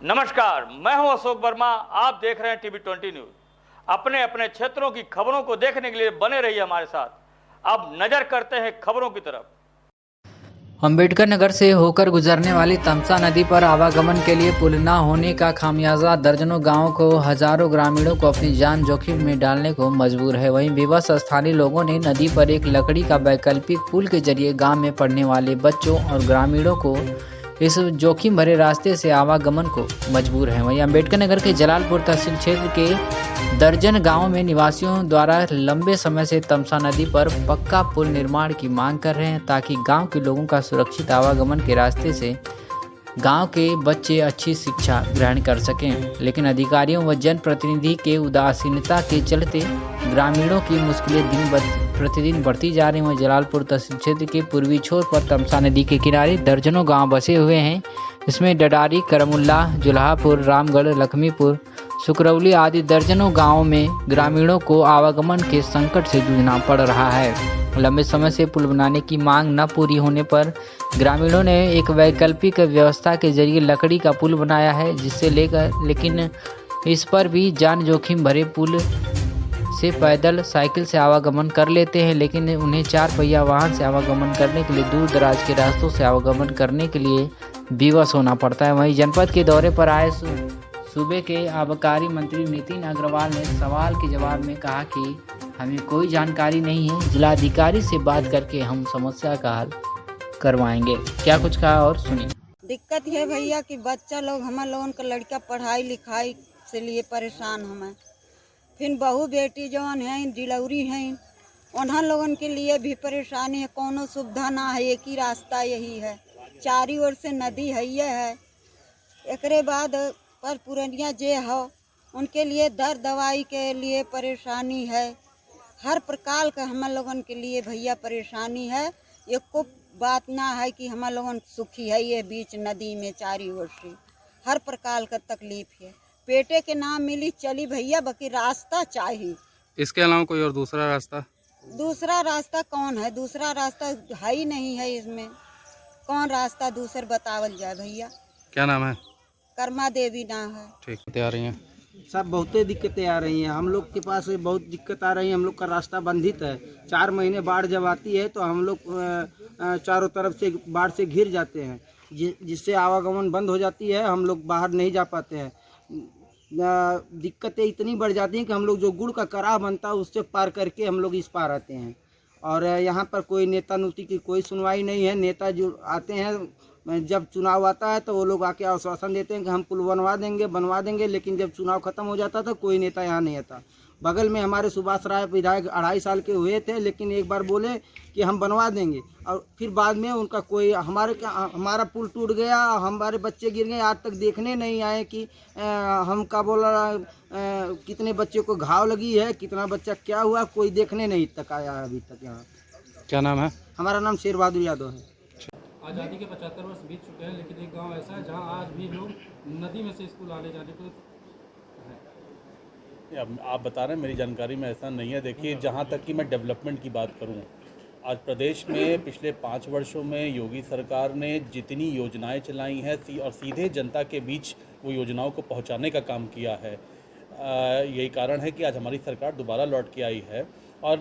नमस्कार, मैं हूं अशोक वर्मा। आप देख रहे हैं टीवी 20 न्यूज। अपने अपने क्षेत्रों की खबरों को देखने के लिए बने रहिए हमारे साथ। अब नजर करते हैं खबरों की तरफ। अंबेडकर नगर से होकर गुजरने वाली तमसा नदी पर आवागमन के लिए पुल न होने का खामियाजा दर्जनों गांवों को, हजारों ग्रामीणों को अपनी जान जोखिम में डालने को मजबूर है। वहीं विवश स्थानीय लोगों ने नदी पर एक लकड़ी का वैकल्पिक पुल के जरिए गांव में पढ़ने वाले बच्चों और ग्रामीणों को इस जोखिम भरे रास्ते से आवागमन को मजबूर है। वहीं अंबेडकर नगर के जलालपुर तहसील क्षेत्र के दर्जन गांवों में निवासियों द्वारा लंबे समय से तमसा नदी पर पक्का पुल निर्माण की मांग कर रहे हैं, ताकि गांव के लोगों का सुरक्षित आवागमन के रास्ते से गांव के बच्चे अच्छी शिक्षा ग्रहण कर सकें। लेकिन अधिकारियों व जनप्रतिनिधि के उदासीनता के चलते ग्रामीणों की मुश्किलें दिन प्रतिदिन बढ़ती जा रही हैं। जलालपुर तहसील क्षेत्र के पूर्वी छोर पर तमसा नदी के किनारे दर्जनों गांव बसे हुए हैं। इसमें डडारी, करमुल्ला, जुल्हापुर, रामगढ़, लक्ष्मीपुर, सुकरौली आदि दर्जनों गांवों में ग्रामीणों को आवागमन के संकट से जूझना पड़ रहा है। लंबे समय से पुल बनाने की मांग न पूरी होने पर ग्रामीणों ने एक वैकल्पिक व्यवस्था के जरिए लकड़ी का पुल बनाया है, लेकिन इस पर भी जान जोखिम भरे पुल से पैदल, साइकिल से आवागमन कर लेते हैं, लेकिन उन्हें 4 पहिया वाहन से आवागमन करने के लिए दूर दराज के रास्तों से आवागमन करने के लिए विवश होना पड़ता है। वहीं जनपद के दौरे पर आए सूबे के आबकारी मंत्री नितिन अग्रवाल ने सवाल के जवाब में कहा कि हमें कोई जानकारी नहीं है, जिलाधिकारी से बात करके हम समस्या का हल करवाएंगे। क्या कुछ कहा और सुनिए। दिक्कत है भैया कि बच्चा लोग, हमारे लोगों का लड़का पढ़ाई लिखाई से लिए परेशान हमें, फिर बहू बेटी जौन हैं डिलवरी हैं, उन्हें लोगन के लिए भी परेशानी है। कोनो सुविधा ना है, एक ही रास्ता यही है, चारी ओर से नदी है। एकरे बाद पर पुरनिया जे हो उनके लिए दर दवाई के लिए परेशानी है। हर प्रकार का हम लोगन के लिए भैया परेशानी है। ये को बात ना है कि हम लोगन सुखी है। ये बीच नदी में चारी ओर से हर प्रकार का तकलीफ है। पेटे के नाम मिली चली भैया, बाकी रास्ता चाहिए। इसके अलावा कोई और दूसरा रास्ता? दूसरा रास्ता कौन है? दूसरा रास्ता है ही नहीं है। इसमें कौन रास्ता दूसर बतावल जाए भैया? क्या नाम है? कर्मा देवी ना है। ठीक आ रही हैं सब बहुत दिक्कतें आ रही हैं। हम लोग के पास बहुत दिक्कत आ रही है। हम लोग का रास्ता बंधित है। 4 महीने बाढ़ जब आती है तो हम लोग चारों तरफ से बाढ़ से घिर जाते हैं, जिससे आवागमन बंद हो जाती है। हम लोग बाहर नहीं जा पाते हैं। दिक्कतें इतनी बढ़ जाती हैं कि हम लोग जो गुड़ का कड़ा बनता है उससे पार करके हम लोग इस पार आते हैं। और यहाँ पर कोई नेता नुती की कोई सुनवाई नहीं है। नेता जो आते हैं, जब चुनाव आता है तो वो लोग आके आश्वासन देते हैं कि हम पुल बनवा देंगे, लेकिन जब चुनाव खत्म हो जाता था कोई नेता यहाँ नहीं आता। बगल में हमारे सुभाष राय विधायक 2.5 साल के हुए थे, लेकिन एक बार बोले कि हम बनवा देंगे और फिर बाद में उनका कोई हमारा पुल टूट गया, हमारे बच्चे गिर गए, आज तक देखने नहीं आए कि हम का बोला कितने बच्चे को घाव लगी है, कितना बच्चा क्या हुआ, कोई देखने नहीं तक आया अभी तक यहाँ। क्या नाम है? हमारा नाम शेर बहादुर यादव है। आज़ादी के 75 वर्ष बीत चुके हैं, लेकिन एक गांव ऐसा है जहां आज भी लोग नदी में से स्कूल आने जाने को है। अब आप बता रहे हैं, मेरी जानकारी में ऐसा नहीं है। देखिए, जहाँ तक कि मैं डेवलपमेंट की बात करूँ, आज प्रदेश में पिछले 5 वर्षों में योगी सरकार ने जितनी योजनाएं चलाई हैं और सीधे जनता के बीच वो योजनाओं को पहुँचाने का काम किया है, यही कारण है कि आज हमारी सरकार दोबारा लौट के आई है। और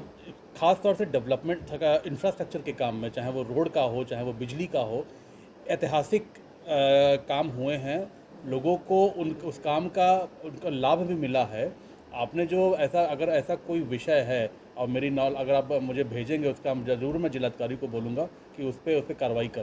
ख़ास तौर से डेवलपमेंट का इंफ्रास्ट्रक्चर के काम में, चाहे वो रोड का हो, चाहे वो बिजली का हो, ऐतिहासिक काम हुए हैं। लोगों को उस काम का उनका लाभ भी मिला है। आपने जो अगर ऐसा कोई विषय है और अगर आप मुझे भेजेंगे उसका, ज़रूर मैं जिलाधिकारी को बोलूँगा कि उस पर कार्रवाई करें।